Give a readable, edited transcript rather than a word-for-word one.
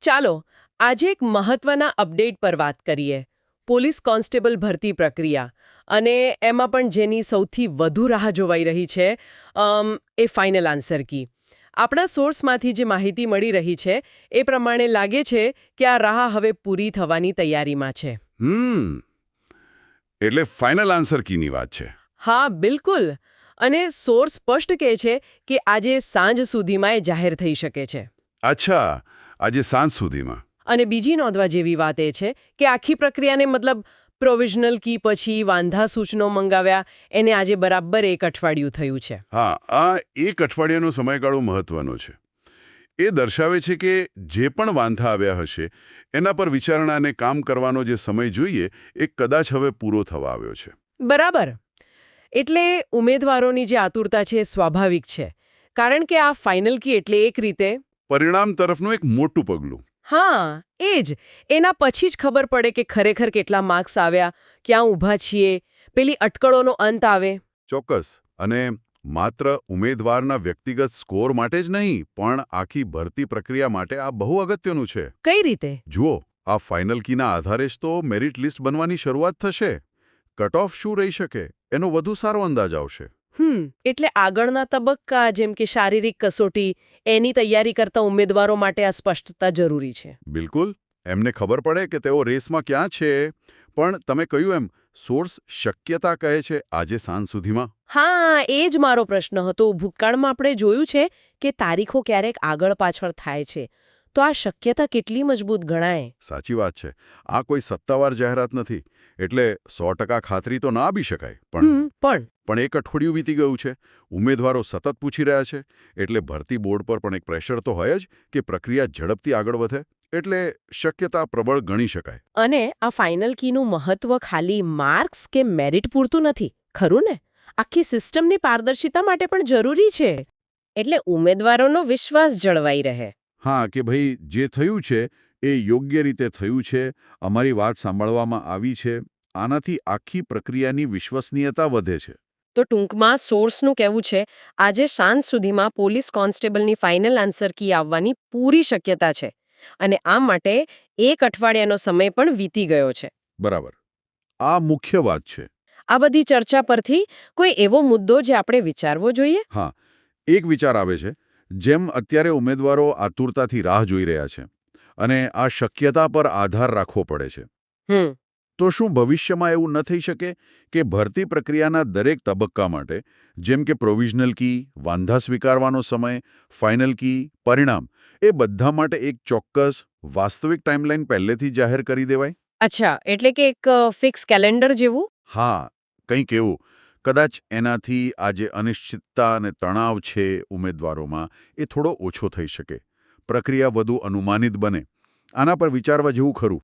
ચાલો આજે એક મહત્વના અપડેટ પર વાત કરીએ. પોલીસ કોન્સ્ટેબલ ભરતી પ્રક્રિયા અને એમાં પણ જેની સૌથી વધુ રાહ જોવાઈ રહી છે એ ફાઇનલ આન્સર કી. આપણા સોર્સમાંથી જે માહિતી મળી રહી છે એ પ્રમાણે લાગે છે કે આ રાહ હવે પૂરી થવાની તૈયારીમાં છે. એટલે ફાઇનલ આન્સર કીની વાત છે. હા, બિલકુલ. અને સોર્સ સ્પષ્ટ કહે છે કે આજે સાંજ સુધીમાં એ જાહેર થઈ શકે છે. અચ્છા, આજે સાંજ સુધીમાં. અને બીજી નોંધવા જેવી વાત એ છે કે આખી પ્રક્રિયાને મતલબ પ્રોવિઝનલ કી પછી વાંધા સૂચનો મંગાવ્યા એને આજે બરાબર 1 અઠવાડિયું થયું છે. હા, આ એક અઠવાડિયાનો સમયગાળો મહત્વનો છે. એ દર્શાવે છે કે જે પણ વાંધા આવ્યા હશે એના પર વિચારણા અને કામ કરવાનો જે સમય જોઈએ એ કદાચ હવે પૂરો થવા આવ્યો છે. બરાબર. એટલે ઉમેદવારોની જે આતુરતા છે એ સ્વાભાવિક છે. કારણ કે આ ફાઇનલ કી એટલે એક રીતે પરિણામ તરફનું એક મોટું પગલું. હા, એ જ. એના પછી જ ખબર પડે કે ખરેખર કેટલા માર્ક્સ આવ્યા, ક્યાં ઊભા છીએ, પેલી અટકળોનો અંત આવે. ચોક્કસ. અને માત્ર ઉમેદવારના વ્યક્તિગત સ્કોર માટે જ નહીં પણ આખી ભરતી પ્રક્રિયા માટે આ બહુ અગત્યનું છે. કઈ રીતે? જુઓ, આ ફાઇનલ કીના આધારે જ તો મેરિટ લિસ્ટ બનવાની શરૂઆત થશે. કટ ઓફ શું રહી શકે એનો વધુ સારો અંદાજ આવશે. એટલે આગળના તબક્કા જેમ કે શારીરિક કસોટી એની તૈયારી કરતા ઉમેદવારો માટે આ સ્પષ્ટતા જરૂરી છે. બિલકુલ. એમને ખબર પડે કે તેઓ રેસમાં ક્યાં છે. પણ તમે કહ્યું એમ સોર્સ શક્યતા કહે છે આજે સાંજ સુધીમાં. હા, એ જ મારો પ્રશ્ન હતો. ભૂતકાળમાં આપણે જોયું છે કે તારીખો ક્યારેક આગળ પાછળ થાય છે. તો આ શક્યતા કેટલી મજબૂત ગણાય? સાચી વાત છે. આ કોઈ સત્તાવાર જાહેરાત નથી એટલે 100% ખાતરી તો ના આપી શકાય. પણ એક અઠવાડિયું વીતી ગયું છે. ઉમેદવારો સતત પૂછી રહ્યા છે. એટલે ભરતી બોર્ડ પર પણ એક પ્રેશર તો હોય જ કે પ્રક્રિયા ઝડપથી આગળ વધે. એટલે શક્યતા પ્રબળ ગણી શકાય. અને આ ફાઇનલ કીનું મહત્વ ખાલી માર્ક્સ કે મેરિટ પૂરતું નથી, ખરું ને? આખી સિસ્ટમની પારદર્શિતા માટે પણ જરૂરી છે. એટલે ઉમેદવારોનો વિશ્વાસ જળવાઈ રહે. હા, કે ભાઈ જે થયું છે એ યોગ્ય રીતે થયું છે, અમારી વાત સાંભળવામાં આવી છે. આનાથી આખી પ્રક્રિયાની વિશ્વસનીયતા વધે છે. તો ટૂંકમાં સોર્સનું કહેવું છે આજે સાંજ સુધીમાં પોલીસ કોન્સ્ટેબલની ફાઇનલ આન્સર કી આવવાની પૂરી શક્યતા છે. અને આ માટે 1 અઠવાડિયાનો સમય પણ વીતી ગયો છે. બરાબર. આ મુખ્ય વાત છે. આ બધી ચર્ચા પરથી કોઈ એવો મુદ્દો જે આપણે વિચારવો જોઈએ? હા, એક વિચાર આવે છે. જેમ અત્યારે ઉમેદવારો આતુરતાથી રાહ જોઈ રહ્યા છે અને આ શક્યતા પર આધાર રાખવો પડે છે. હમ તો શું ભવિષ્યમાં એવું ન થઈ શકે કે ભરતી પ્રક્રિયાના દરેક તબક્કા માટે જેમ કે પ્રોવિઝનલ કી, વાંધા સ્વીકારવાનો સમય, ફાઇનલ કી, પરિણામ એ બધા માટે એક ચોક્કસ વાસ્તવિક ટાઈમલાઈન પહેલેથી જાહેર કરી દેવાય? અચ્છા, એટલે કે એક ફિક્સ કેલેન્ડર જેવું? હા, કંઈક એવું. કદાચ એનાથી આ જે અનિશ્ચિતતા અને તણાવ છે ઉમેદવારોમાં એ થોડો ઓછો થઈ શકે. પ્રક્રિયા વધુ અનુમાનિત બને. આના પર વિચારવા જેવું ખરું.